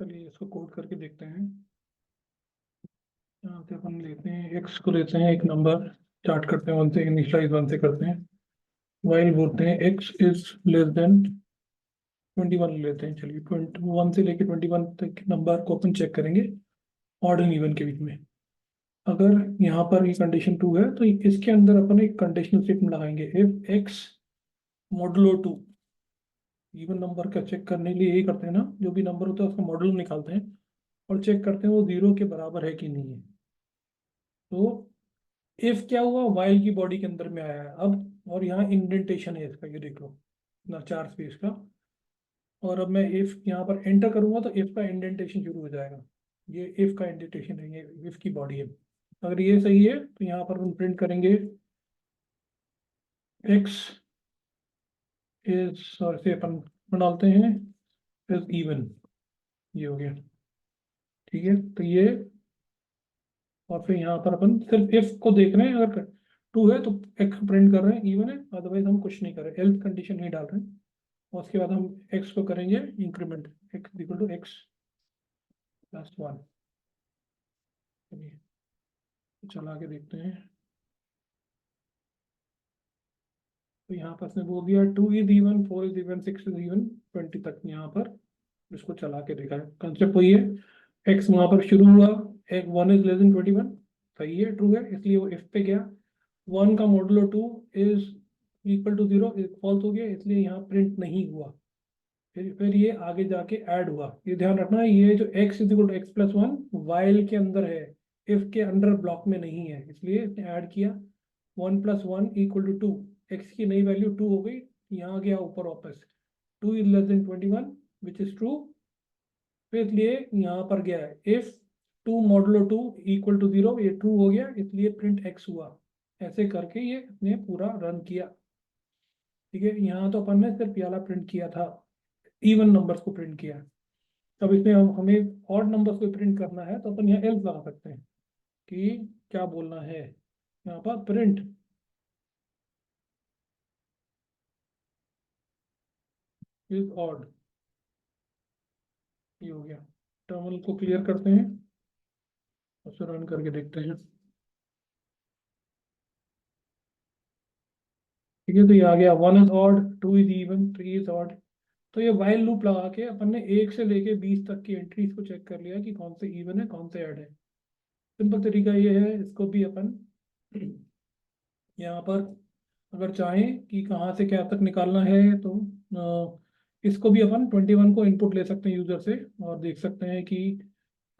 चलिए इसको कोड करके देखते हैं। यहाँ से अपन लेते हैं एक्स को, लेते हैं एक नंबर, स्टार्ट करते हैं 1 से, इनिशियलाइज 1 से करते हैं। वाइल बोलते हैं एक्स इज लेस देन 21 लेते हैं। चलिए 21 से लेके 21 तक नंबर को अपन चेक करेंगे ऑड एंड इवन के बीच में। अगर यहाँ पर ये कंडीशन 2 है तो इसके अंदर अपन एक कंडीशनल स्टेटमेंट लगाएंगे, if x modulo 2। Even number का चेक करने के लिए यही करते हैं ना, जो भी नंबर होता है उसका मॉडुलो निकालते हैं और चेक करते हैं वो 0 के बराबर है कि नहीं है। तो इफ क्या हुआ, वाइल की बॉडी के अंदर में आया है अब, और यहाँ इंडेंटेशन है इसका, ये देख लो ना, 4 स्पेस का। और अब मैं इफ यहाँ पर एंटर करूंगा तो इफ का इंडेंटेशन शुरू हो जाएगा। ये इफ का इंडेंटेशन है, ये इफ की बॉडी है। अगर ये सही है तो यहाँ पर हम प्रिंट करेंगे एक्स इज, और से अपन डालते हैं इज इवन। ये हो गया, ठीक है। तो ये, और फिर यहाँ पर अपन सिर्फ इफ को देख रहे हैं, अगर 2 है तो एक्स प्रिंट कर रहे हैं, इवन है, अदरवाइज हम कुछ नहीं कर रहे, एल्स कंडीशन नहीं डाल रहे हैं। और उसके बाद हम एक्स को करेंगे increment, x equal to x plus 1। चलिए चला के देखते हैं। तो यहाँ पर उसने बोल दिया 2 is even, 4 is even, 6 is even, 20 तक यहाँ पर इसको चला के देखा है। कंसेप्ट वही है, एक्स वहाँ पर शुरू हुआ, एक 1 इज लेस देन 21, सही है, ट्रू है, इसलिए वो इफ पे गया। 1 का modulo 2 is equal to 0, false हो गया, इसलिए यहाँ प्रिंट नहीं हुआ। फिर ये आगे जाके ऐड हुआ। ये ध्यान रखना, ये जो x is equal to x plus 1 while के अंदर है, इफ के अंडर ब्लॉक में नहीं है, इसलिए इसने ऐड किया। 1 प्लस 1 इक्वल टू 2, एक्स की नई वैल्यू 2 हो गई, यहाँ गया ऊपर वापस। 2 is less then 21 which is true, फिर इसलिए यहाँ पर गया है इफ 2 मॉडुलो 2 इक्वल टू 0, ये ट्रू हो गया, इसलिए प्रिंट x हुआ। ऐसे करके ये इसने पूरा रन किया, ठीक है। यहाँ तो अपन ने सिर्फ वाला प्रिंट किया था, इवन नंबर्स को प्रिंट किया। अब इसमें हमें ऑड नंबर्स को प्रिंट करना है तो अपन यहाँ एल्स लगा सकते हैं कि क्या बोलना है, यहाँ पर प्रिंट इज ऑड। ये हो गया। टर्मिनल को क्लियर करते हैं, उसे रन करके देखते हैं। ठीक है, तो ये आ गया 1 is odd, 2 is even, 3 is odd. तो ये वाइल लूप लगा के अपन ने 1 से लेके 20 तक की एंट्रीज को चेक कर लिया कि कौन से इवन है कौन से ऐड है। सिंपल तरीका ये है, इसको भी अपन यहाँ पर अगर चाहें कि कहाँ से क्या तक निकालना है तो इसको भी अपन 21 को इनपुट ले सकते हैं यूजर से, और देख सकते हैं कि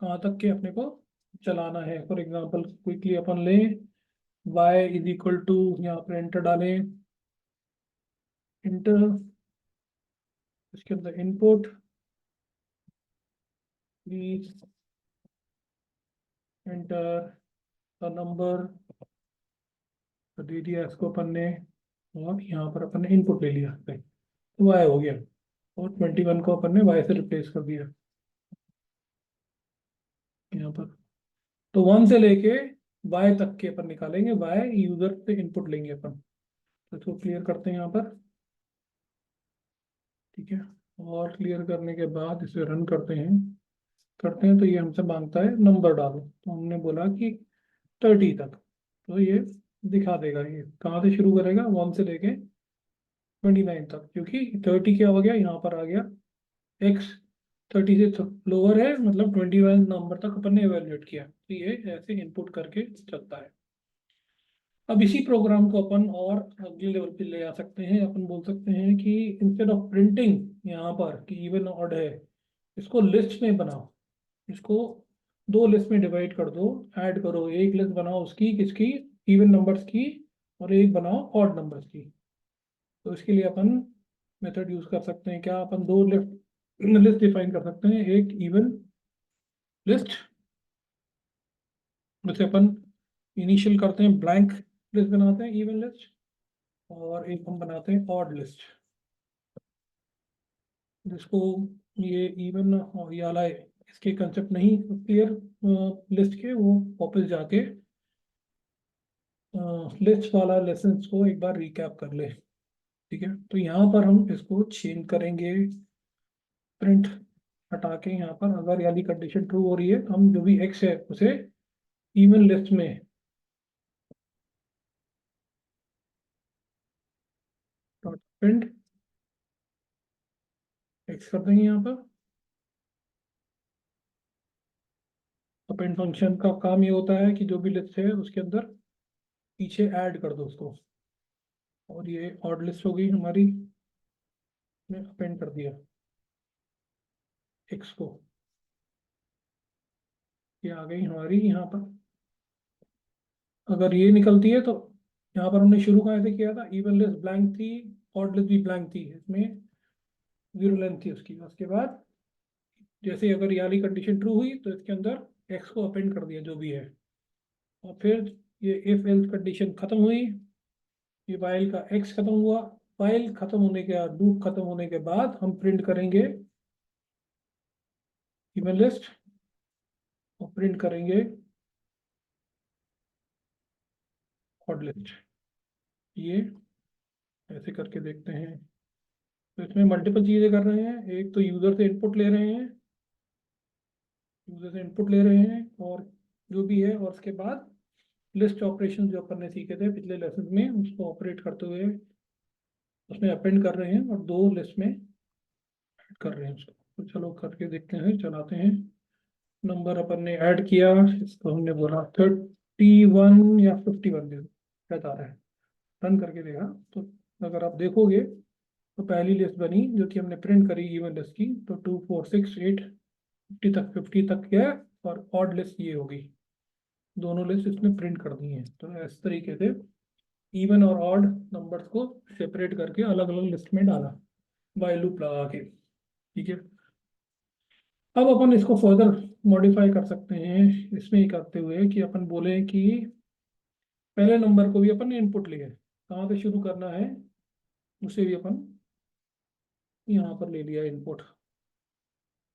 कहाँ तक के अपने को चलाना है। फॉर एग्जांपल क्विकली अपन लें y इज इक्वल टू, यहाँ पर एंटर डालें, इंटर, इसके अंदर input please enter the number, तो दे दिया इसको अपन ने, और यहाँ पर अपन ने इनपुट ले लिया, तो y हो गया, और 21 को अपन ने y से रिप्लेस कर दिया यहाँ पर। तो 1 से लेके y तक के अपन निकालेंगे, y यूजर से इनपुट लेंगे अपन। तो इसको क्लियर करते हैं यहाँ पर, ठीक है। और क्लियर करने के बाद इसे रन करते हैं तो ये हमसे मांगता है नंबर डालो, तो हमने बोला कि 30 तक। तो ये दिखा देगा, ये कहाँ से शुरू करेगा, 1 से लेके 29 तक, क्योंकि 30 क्या हो गया, यहाँ पर आ गया एक्स 30 से लोअर है, मतलब 21 नंबर तक अपन ने एवेल्युएट किया, तो ये ऐसे इनपुट करके चलता है। अब इसी प्रोग्राम को अपन और अगले लेवल पे ले आ सकते हैं। अपन बोल सकते हैं कि इंस्टेड ऑफ प्रिंटिंग यहाँ पर कि इवन ऑड है, इसको लिस्ट में बनाओ, इसको 2 लिस्ट में डिवाइड कर दो, ऐड करो, एक लिस्ट बनाओ उसकी किसकी, इवन नंबर्स की, और एक बनाओ ऑड नंबर्स की। तो इसके लिए अपन मेथड यूज कर सकते हैं, क्या, अपन 2 लिस्ट डिफाइन कर सकते हैं, एक इवन लिस्ट, जैसे अपन इनिशियल करते हैं ब्लैंक लिस्ट बनाते हैं इवन लिस्ट, और एक हम बनाते हैं ऑड लिस्ट, जिसको ये इवन और ये वाला इसके कंसेप्ट नहीं क्लियर लिस्ट के, वो वापस जाके लिस्ट वाला लेसन्स को एक बार रिकैप कर ले, ठीक है। तो यहाँ पर हम इसको चेंज करेंगे, प्रिंट हटा के यहाँ पर अगर वाली कंडीशन ट्रू हो रही है तो हम जो भी एक्स है उसे इवन लिस्ट में डॉट प्रिंट एक्स कर देंगे यहाँ पर। अपेंड फंक्शन का काम ये होता है कि जो भी लिस्ट है उसके अंदर पीछे ऐड कर दो उसको, और ये ऑड लिस्ट हो गई हमारी, ने अपेंड कर दिया एक्स को, ये आ गई हमारी यहाँ पर। अगर ये निकलती है तो यहाँ पर हमने शुरू कहाँ से किया था, इवन लिस्ट ब्लैंक थी, ऑड लिस्ट भी ब्लैंक थी, इसमें जीरो लेंथ थी उसकी। उसके बाद जैसे अगर ये वाली कंडीशन ट्रू हुई तो इसके अंदर एक्स को अपेंड कर दिया जो भी है, और फिर ये इफ एल्स कंडीशन खत्म हुई, ये वाइल का एक्स खत्म हुआ, वाइल खत्म होने के बाद, लूप खत्म होने के बाद हम प्रिंट करेंगे इवन लिस्ट, और प्रिंट करेंगे ऑड लिस्ट। ये ऐसे करके देखते हैं। तो इसमें मल्टीपल चीजें कर रहे हैं, एक तो यूजर से इनपुट ले रहे हैं, यूजर से इनपुट ले रहे हैं और जो भी है, और उसके बाद लिस्ट ऑपरेशन जो अपन ने सीखे थे पिछले लेसन में उसको ऑपरेट करते हुए उसमें अपेंड कर रहे हैं और दो लिस्ट में ऐड कर रहे हैं उसको। तो चलो करके देखते हैं, चलाते हैं। नंबर अपन ने ऐड किया, इसको हमने बोला 31 या 51 बता रहा है, रन करके देखा तो अगर आप देखोगे तो पहली लिस्ट बनी जो कि हमने प्रिंट करी इवन लिस्ट की, तो 2 4 6 8 50 तक गया, और ऑड लिस्ट ये होगी, दोनों लिस्ट इसने प्रिंट कर दी हैं। तो इस तरीके से इवन और ऑड नंबर्स को सेपरेट करके अलग अलग लिस्ट में डाला बाय लूप लगा के, ठीक है। अब अपन इसको फर्दर मॉडिफाई कर सकते हैं इसमें ही करते हुए कि अपन बोले कि पहले नंबर को भी अपन इनपुट लिए, कहाँ से शुरू करना है उसे भी अपन यहाँ पर ले लिया इनपुट,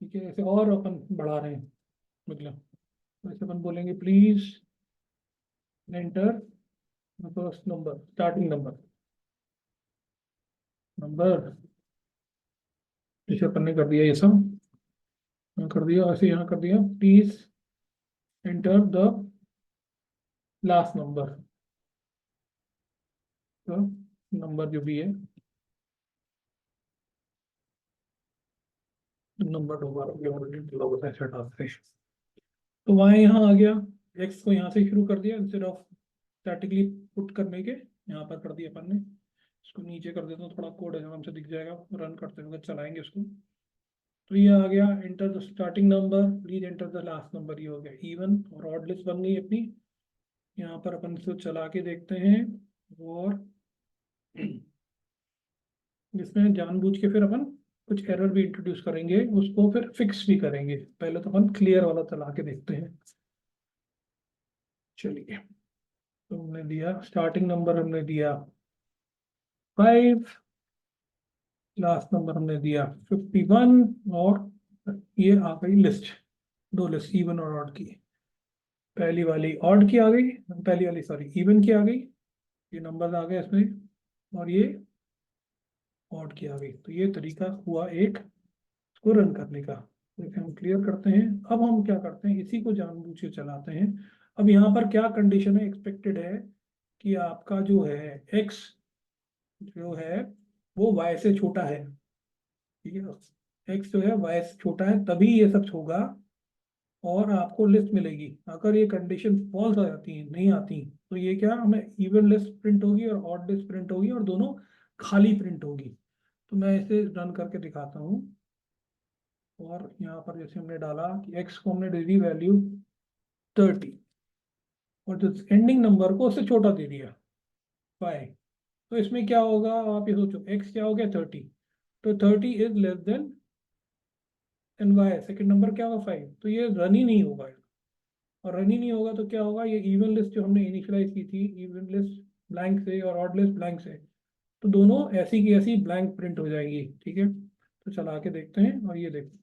ठीक है। ऐसे और अपन बढ़ा रहे हैं, मतलब वैसे अपन बोलेंगे please enter first number, starting number, number जैसे अपन ने कर दिया ये सब, यहाँ कर दिया, ऐसे यहाँ कर दिया, please enter the last number, तो नंबर जो भी है, नंबर दोबारा ऐसे हटाते हैं। तो वहाँ यहाँ आ गया, एक्स को यहाँ से शुरू कर दिया, इंस्टेड ऑफ स्टैटिकली पुट करने के यहाँ पर कर दिया अपन ने। इसको नीचे कर देता हूँ, थोड़ा कोड आराम से दिख जाएगा, रन करते हुए चलाएंगे उसको। तो ये आ गया, enter the starting number, please enter the last number, ये हो गया इवन और ऑड लिस्ट बन गई अपनी। यहाँ पर अपन इसको चला के देखते हैं, और जिसमें जानबूझ के फिर अपन कुछ एरर भी इंट्रोड्यूस करेंगे, उसको फिर फिक्स भी करेंगे। पहले तो अपन क्लियर वाला चला के देखते हैं। चलिए, तो हमने दिया स्टार्टिंग नंबर, हमने दिया 5, लास्ट नंबर हमने दिया 51, और ये आ गई लिस्ट, दो लिस्ट इवन और ऑड की। पहली वाली ऑड की आ गई, पहली वाली सॉरी इवन की आ गई, ये नंबर आ गए इसमें, और ये ऑड की आ गई। तो ये तरीका हुआ एक इसको रन करने का। तो इसे हम क्लियर करते हैं। अब हम क्या करते हैं, इसी को जानबूझ के चलाते हैं। अब यहाँ पर क्या कंडीशन है, एक्सपेक्टेड है कि आपका जो है एक्स जो है वो वाई से छोटा है, ठीक है। एक्स जो है वाई से छोटा है, तभी ये सब होगा और आपको लिस्ट मिलेगी। अगर ये कंडीशन फॉल्स आ जाती है, नहीं आती, तो ये क्या, हमें इवन लिस्ट प्रिंट होगी और ऑड लिस्ट प्रिंट होगी, और दोनों खाली प्रिंट होगी। तो मैं इसे रन करके दिखाता हूँ। और यहाँ पर जैसे हमने डाला कि एक्स को हमने दे दी वैल्यू 30, और जो एंडिंग नंबर को उससे छोटा दे दिया 5। तो इसमें क्या होगा, आप ये सोचो, एक्स क्या हो गया 30, तो 30 is less than N Y, second number क्या होगा 5, तो ये रन ही नहीं होगा। और रन ही नहीं होगा तो क्या होगा, ये इवन लिस्ट जो हमने इनिशियलाइज की थी, इवन लिस्ट ब्लैंक से और ऑड लिस्ट ब्लैंक से, तो दोनों ऐसी की ऐसी ब्लैंक प्रिंट हो जाएंगी, ठीक है। तो चला के देखते हैं, और ये देखो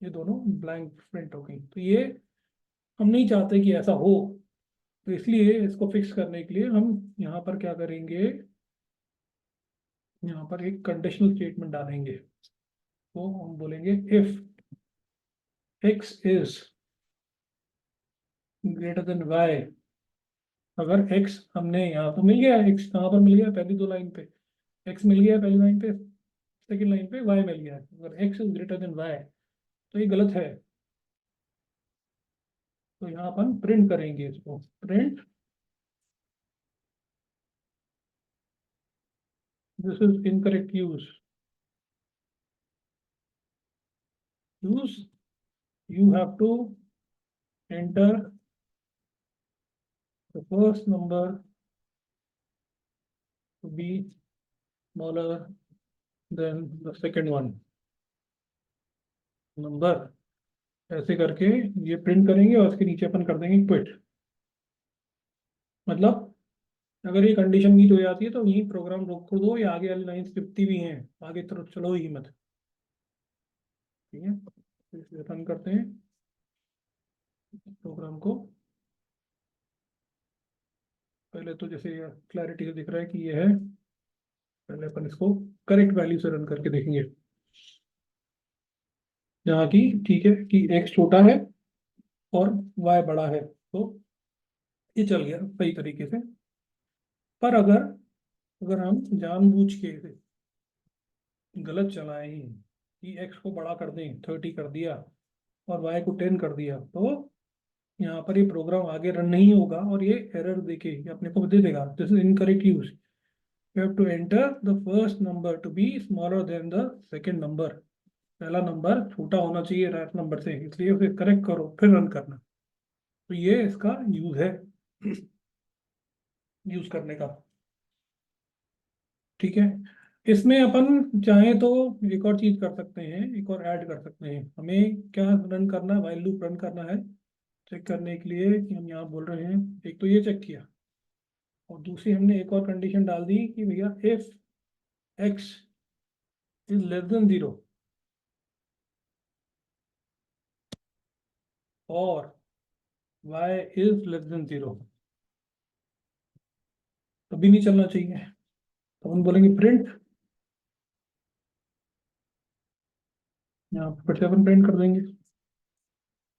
ये दोनों ब्लैंक प्रिंट हो गई। तो ये हम नहीं चाहते कि ऐसा हो, तो इसलिए इसको फिक्स करने के लिए हम यहाँ पर क्या करेंगे, यहाँ पर एक कंडीशनल स्टेटमेंट डालेंगे। तो हम बोलेंगे if x is greater than y, अगर x हमने यहाँ तो मिल गया, x कहाँ पर मिल गया, पहली दो लाइन पे x मिल गया, पहली लाइन पे, सेकंड लाइन पे y मिल गया, अगर x is greater than y तो ये गलत है। तो यहाँ अपन प्रिंट करेंगे इसको, print this is incorrect use, you have to enter the first number to be smaller than the second one number, ऐसे करके ये प्रिंट करेंगे और उसके नीचे अपन कर देंगे क्विट। मतलब अगर ये कंडीशन मीट हो जाती है तो यही प्रोग्राम रोक दो, या आगे वाली लाइन कितनी भी हैं आगे तरफ चलो ही मत। ठीक है, तो इसे रन करते हैं प्रोग्राम को। पहले तो जैसे क्लैरिटी से दिख रहा है कि ये है, पहले अपन इसको करेक्ट वैल्यू से रन करके देखेंगे, यहाँ की ठीक है कि x छोटा है और y बड़ा है, तो ये चल गया सही तरीके से। पर अगर अगर हम जानबूझ के इसे गलत चलाएं कि x को बड़ा कर दें, 30 कर दिया और y को 10 कर दिया, तो यहाँ पर ये प्रोग्राम आगे रन नहीं होगा और ये एरर देके ये अपने को दे देगा, this is incorrect use, you have to enter the first number to be smaller than the second number. पहला नंबर छोटा होना चाहिए लास्ट नंबर से, इसलिए उसे करेक्ट करो फिर रन करना। तो ये इसका यूज है यूज करने का। ठीक है, इसमें अपन चाहें तो एक और चीज कर सकते हैं, एक और ऐड कर सकते हैं। हमें क्या रन करना है, व्हाइल लूप रन करना है चेक करने के लिए कि हम यहाँ बोल रहे हैं, एक तो ये चेक किया और दूसरी हमने एक और कंडीशन डाल दी कि भैया if x is less then 0 और y इज लेस देन 0 तभी नहीं चलना चाहिए। तो हम बोलेंगे प्रिंट, यहाँ पर फिर से अपन प्रिंट कर देंगे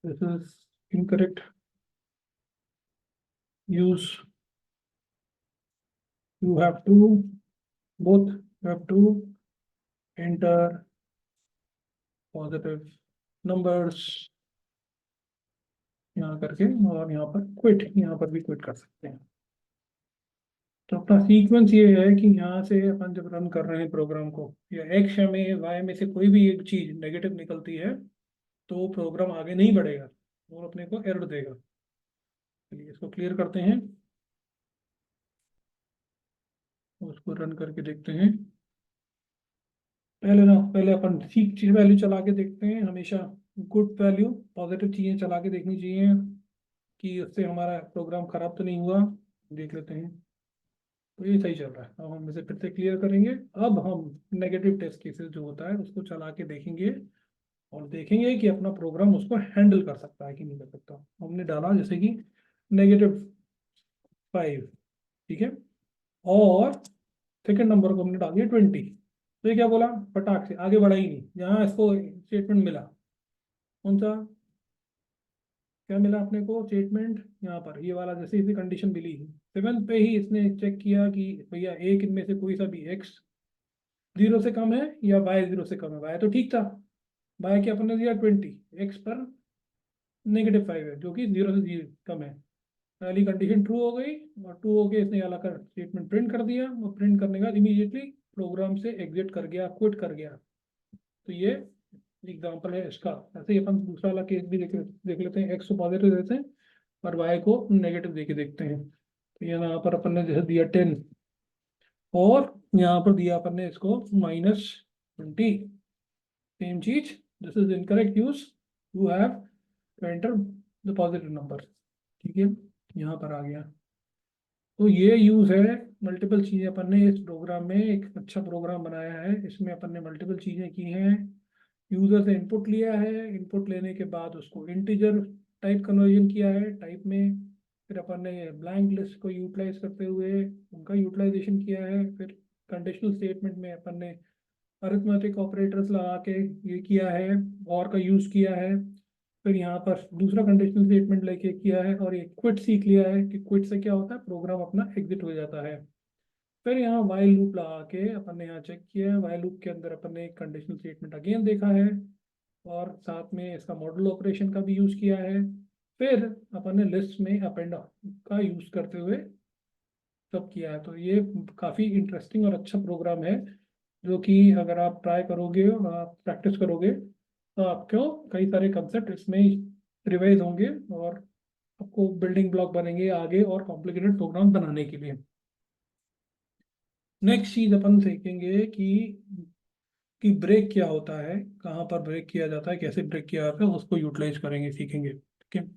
this is incorrect use, you have to both you have to enter positive numbers यहाँ करके, और यहाँ पर क्विट, यहाँ पर भी क्विट कर सकते हैं। तो अपना सीक्वेंस ये है कि यहाँ से अपन जब रन कर रहे हैं प्रोग्राम को, या एक्स में वाई में से कोई भी एक चीज नेगेटिव निकलती है तो प्रोग्राम आगे नहीं बढ़ेगा और अपने को एरर देगा। चलिए इसको क्लियर करते हैं, उसको रन करके देखते हैं। पहले अपन ठीक चीज वैल्यू चला के देखते हैं, हमेशा गुड वैल्यू पॉजिटिव चीजें चला के देखनी चाहिए कि उससे हमारा प्रोग्राम खराब तो नहीं हुआ। देख लेते हैं, तो ये सही चल रहा है। अब हम इसे फिर से क्लियर करेंगे। अब हम नेगेटिव टेस्ट केसेस जो होता है उसको चला के देखेंगे और देखेंगे कि अपना प्रोग्राम उसको हैंडल कर सकता है कि नहीं कर सकता। हमने डाला जैसे कि -5, ठीक है, और सेकेंड नंबर को हमने डाल दिया 20। तो ये क्या बोला, फटाक से आगे बढ़ा ही नहीं, जहाँ इसको स्टेटमेंट मिला कौन सा, क्या मिला अपने को स्टेटमेंट, यहाँ पर ये वाला जैसे इसी कंडीशन मिली 7 पे ही इसने चेक किया कि भैया एक इनमें से कोई सा भी x 0 से कम है या y 0 से कम है। y तो ठीक था, y के अपन ने दिया 20, x पर -5 है जो कि 0 से 0 कम है। पहली कंडीशन ट्रू हो गई और ट्रू हो गई, इसने वाला कर स्टेटमेंट प्रिंट कर दिया और प्रिंट करने के बाद इमीडिएटली प्रोग्राम से एग्जिट कर गया, क्विट कर गया। तो ये एग्जाम्पल है इसका। ऐसे ही अपन दूसरा वाला केस भी देख लेते हैं, एक्स को पॉजिटिव देते हैं और वाई को नेगेटिव देके देखते हैं। तो यहाँ पर अपन ने जैसे दिया 10 और यहाँ पर दिया अपन ने इसको -20, सेम चीज, this is incorrect use, you have to enter the positive number. ठीक है, यहाँ पर आ गया। तो ये यूज है, मल्टीपल चीजें अपन ने इस प्रोग्राम में एक अच्छा प्रोग्राम बनाया है, इसमें अपन ने मल्टीपल चीजें की हैं। यूजर से इनपुट लिया है, इनपुट लेने के बाद उसको इंटीजर टाइप कन्वर्जन किया है टाइप में, फिर अपन ने ब्लैंक लिस्ट को यूटिलाइज करते हुए उनका यूटिलाइजेशन किया है, फिर कंडीशनल स्टेटमेंट में अपन ने अरिथमेटिक ऑपरेटर्स लगा के ये किया है, और का यूज किया है, फिर यहाँ पर दूसरा कंडीशनल स्टेटमेंट लेके किया है और ये क्विट सीख लिया है कि क्विट से क्या होता है, प्रोग्राम अपना एग्जिट हो जाता है। फिर यहाँ वाइल लूप लगा के अपन ने यहाँ चेक किया है, वाइल लूप के अंदर अपन ने एक कंडीशनल स्टेटमेंट अगेन देखा है और साथ में इसका मॉडल ऑपरेशन का भी यूज किया है। फिर अपन ने लिस्ट में अपेंड का यूज करते हुए सब किया है। तो ये काफी इंटरेस्टिंग और अच्छा प्रोग्राम है, जो कि अगर आप ट्राई करोगे और आप प्रैक्टिस करोगे तो आपको कई सारे कंसेप्ट इसमें रिवाइज होंगे और आपको बिल्डिंग ब्लॉक बनेंगे आगे और कॉम्प्लिकेटेड प्रोग्राम बनाने के लिए। नेक्स्ट चीज अपन सीखेंगे कि ब्रेक क्या होता है, कहाँ पर ब्रेक किया जाता है, कैसे ब्रेक किया जाता है, उसको यूटिलाइज करेंगे, सीखेंगे। ठीक है।